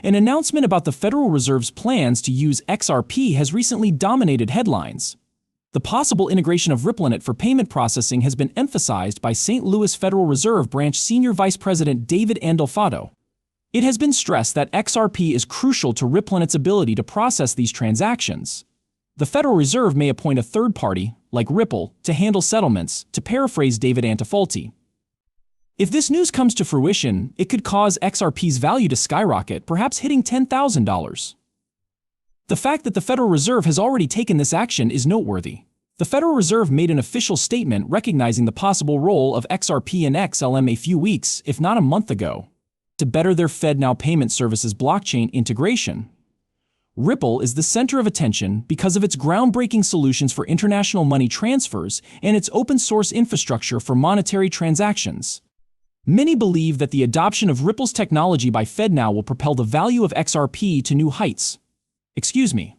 An announcement about the Federal Reserve's plans to use XRP has recently dominated headlines. The possible integration of Ripple in it for payment processing has been emphasized by St. Louis Federal Reserve Branch Senior Vice President David Andolfado. It has been stressed that XRP is crucial to Ripple and its ability to process these transactions. The Federal Reserve may appoint a third party, like Ripple, to handle settlements, to paraphrase David Andolfado. If this news comes to fruition, it could cause XRP's value to skyrocket, perhaps hitting $10,000. The fact that the Federal Reserve has already taken this action is noteworthy. The Federal Reserve made an official statement recognizing the possible role of XRP and XLM a few weeks, if not a month ago, to better their FedNow payment services blockchain integration. Ripple is the center of attention because of its groundbreaking solutions for international money transfers and its open-source infrastructure for monetary transactions. Many believe that the adoption of Ripple's technology by FedNow will propel the value of XRP to new heights. Excuse me.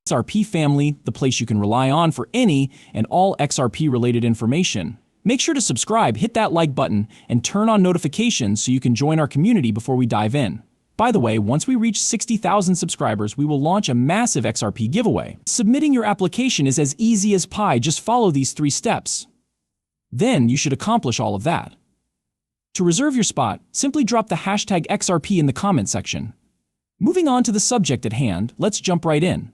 XRP family, the place you can rely on for any and all XRP-related information. Make sure to subscribe, hit that like button, and turn on notifications so you can join our community before we dive in. By the way, once we reach 60,000 subscribers, we will launch a massive XRP giveaway. Submitting your application is as easy as pie, just follow these 3 steps. Then you should accomplish all of that. To reserve your spot, simply drop the hashtag XRP in the comment section. Moving on to the subject at hand, let's jump right in.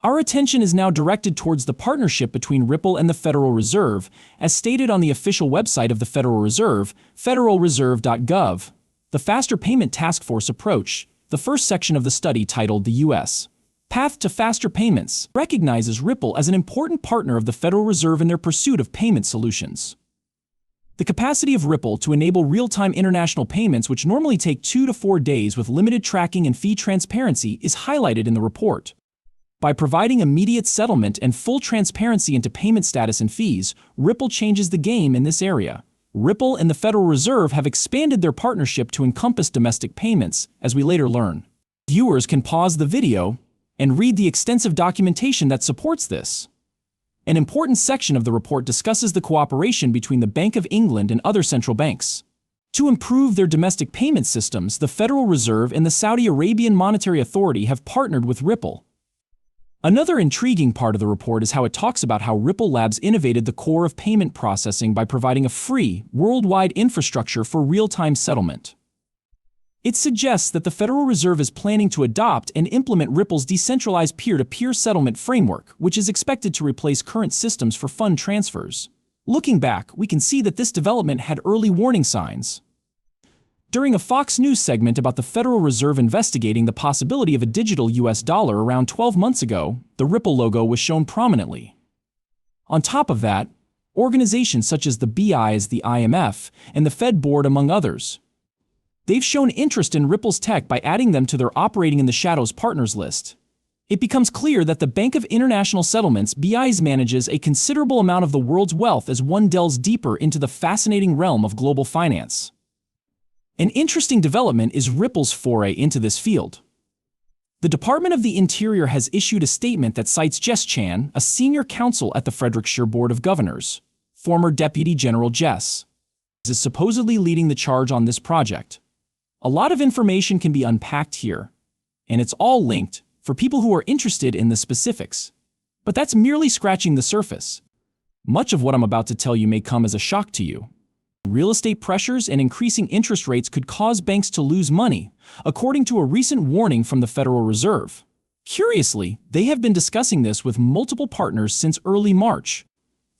Our attention is now directed towards the partnership between Ripple and the Federal Reserve, as stated on the official website of the Federal Reserve, federalreserve.gov. The Faster Payment Task Force Approach, the first section of the study titled The U.S. Path to Faster Payments, recognizes Ripple as an important partner of the Federal Reserve in their pursuit of payment solutions. The capacity of Ripple to enable real-time international payments, which normally take 2 to 4 days with limited tracking and fee transparency, is highlighted in the report. By providing immediate settlement and full transparency into payment status and fees, Ripple changes the game in this area. Ripple and the Federal Reserve have expanded their partnership to encompass domestic payments, as we later learn. Viewers can pause the video and read the extensive documentation that supports this. An important section of the report discusses the cooperation between the Bank of England and other central banks. To improve their domestic payment systems, the Federal Reserve and the Saudi Arabian Monetary Authority have partnered with Ripple. Another intriguing part of the report is how it talks about how Ripple Labs innovated the core of payment processing by providing a free, worldwide infrastructure for real-time settlement. It suggests that the Federal Reserve is planning to adopt and implement Ripple's decentralized peer-to-peer settlement framework, which is expected to replace current systems for fund transfers. Looking back, we can see that this development had early warning signs. During a Fox News segment about the Federal Reserve investigating the possibility of a digital US dollar around 12 months ago, the Ripple logo was shown prominently. On top of that, organizations such as the BIs, the IMF, and the Fed Board, among others, they've shown interest in Ripple's tech by adding them to their Operating in the Shadows partners list. It becomes clear that the Bank of International Settlements (BIS) manages a considerable amount of the world's wealth as one delves deeper into the fascinating realm of global finance. An interesting development is Ripple's foray into this field. The Department of the Interior has issued a statement that cites Jess Chan, a senior counsel at the Frederickshire Board of Governors, former Deputy General Jess, is supposedly leading the charge on this project. A lot of information can be unpacked here, and it's all linked for people who are interested in the specifics. But that's merely scratching the surface. Much of what I'm about to tell you may come as a shock to you. Real estate pressures and increasing interest rates could cause banks to lose money, according to a recent warning from the Federal Reserve. Curiously, they have been discussing this with multiple partners since early March.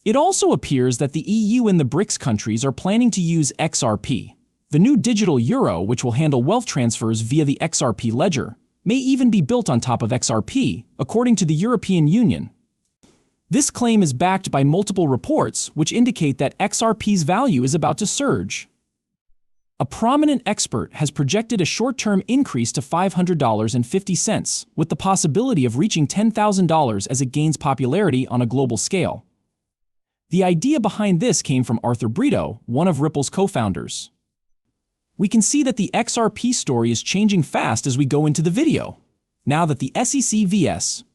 It also appears that the EU and the BRICS countries are planning to use XRP. The new digital euro, which will handle wealth transfers via the XRP ledger, may even be built on top of XRP, according to the European Union. This claim is backed by multiple reports which indicate that XRP's value is about to surge. A prominent expert has projected a short-term increase to $500.50, with the possibility of reaching $10,000 as it gains popularity on a global scale. The idea behind this came from Arthur Brito, one of Ripple's co-founders. We can see that the XRP story is changing fast as we go into the video. Now that the SEC vs.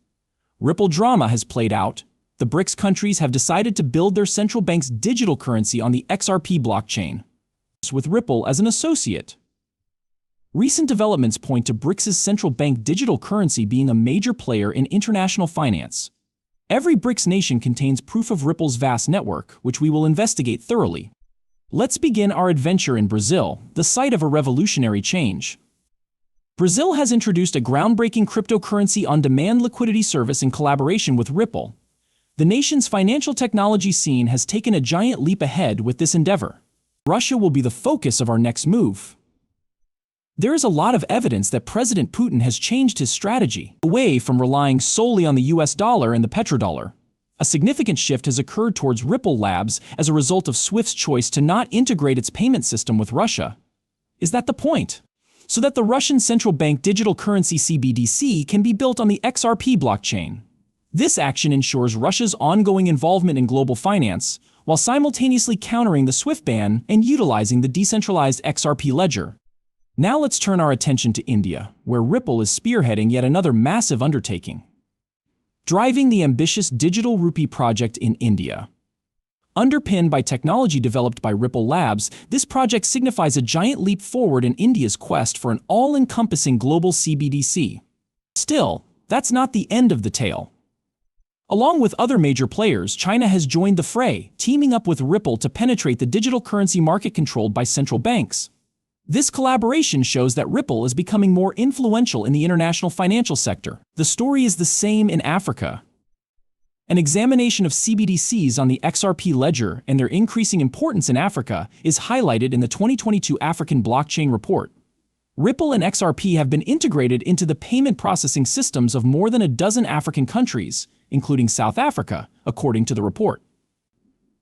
Ripple drama has played out, the BRICS countries have decided to build their central bank's digital currency on the XRP blockchain, with Ripple as an associate. Recent developments point to BRICS's central bank digital currency being a major player in international finance. Every BRICS nation contains proof of Ripple's vast network, which we will investigate thoroughly. Let's begin our adventure in Brazil, the site of a revolutionary change. Brazil has introduced a groundbreaking cryptocurrency on-demand liquidity service in collaboration with Ripple. The nation's financial technology scene has taken a giant leap ahead with this endeavor. Russia will be the focus of our next move. There is a lot of evidence that President Putin has changed his strategy away from relying solely on the US dollar and the petrodollar. A significant shift has occurred towards Ripple Labs as a result of SWIFT's choice to not integrate its payment system with Russia. Is that the point? So that the Russian central bank digital currency CBDC can be built on the XRP blockchain. This action ensures Russia's ongoing involvement in global finance, while simultaneously countering the SWIFT ban and utilizing the decentralized XRP ledger. Now let's turn our attention to India, where Ripple is spearheading yet another massive undertaking. Driving the ambitious digital rupee project in India. Underpinned by technology developed by Ripple Labs, this project signifies a giant leap forward in India's quest for an all-encompassing global CBDC. Still, that's not the end of the tale. Along with other major players, China has joined the fray, teaming up with Ripple to penetrate the digital currency market controlled by central banks. This collaboration shows that Ripple is becoming more influential in the international financial sector. The story is the same in Africa. An examination of CBDCs on the XRP ledger and their increasing importance in Africa is highlighted in the 2022 African Blockchain Report. Ripple and XRP have been integrated into the payment processing systems of more than a dozen African countries, including South Africa, according to the report.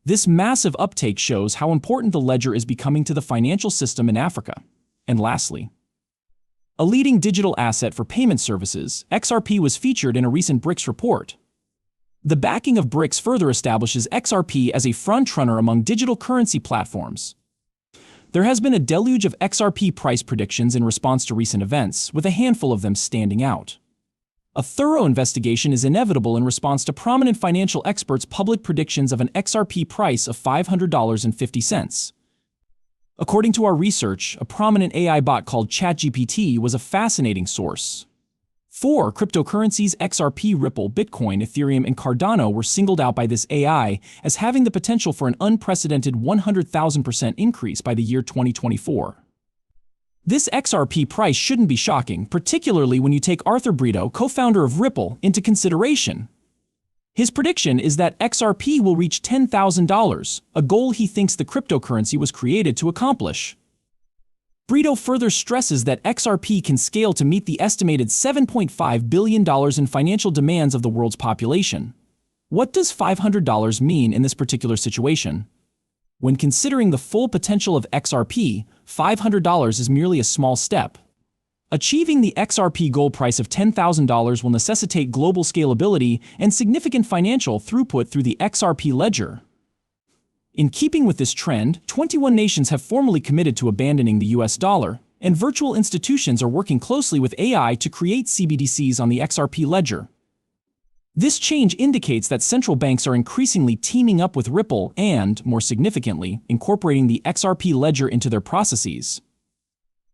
This massive uptake shows how important the ledger is becoming to the financial system in Africa. And lastly, a leading digital asset for payment services, XRP was featured in a recent BRICS report. The backing of BRICS further establishes XRP as a frontrunner among digital currency platforms. There has been a deluge of XRP price predictions in response to recent events, with a handful of them standing out. A thorough investigation is inevitable in response to prominent financial experts' public predictions of an XRP price of $500.50. According to our research, a prominent AI bot called ChatGPT was a fascinating source. 4 cryptocurrencies XRP, Ripple, Bitcoin, Ethereum, and Cardano were singled out by this AI as having the potential for an unprecedented 100,000% increase by the year 2024. This XRP price shouldn't be shocking, particularly when you take Arthur Brito, co-founder of Ripple, into consideration. His prediction is that XRP will reach $10,000, a goal he thinks the cryptocurrency was created to accomplish. Brito further stresses that XRP can scale to meet the estimated $7.5 billion in financial demands of the world's population. What does $500 mean in this particular situation? When considering the full potential of XRP, $500 is merely a small step. Achieving the XRP goal price of $10,000 will necessitate global scalability and significant financial throughput through the XRP ledger. In keeping with this trend, 21 nations have formally committed to abandoning the US dollar, and virtual institutions are working closely with AI to create CBDCs on the XRP ledger. This change indicates that central banks are increasingly teaming up with Ripple and, more significantly, incorporating the XRP ledger into their processes.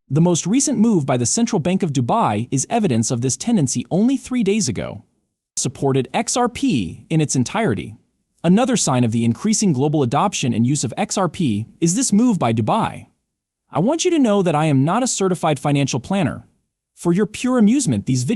The most recent move by the Central Bank of Dubai is evidence of this tendency only 3 days ago. Supported XRP in its entirety. Another sign of the increasing global adoption and use of XRP is this move by Dubai. I want you to know that I am not a certified financial planner. For your pure amusement, these videos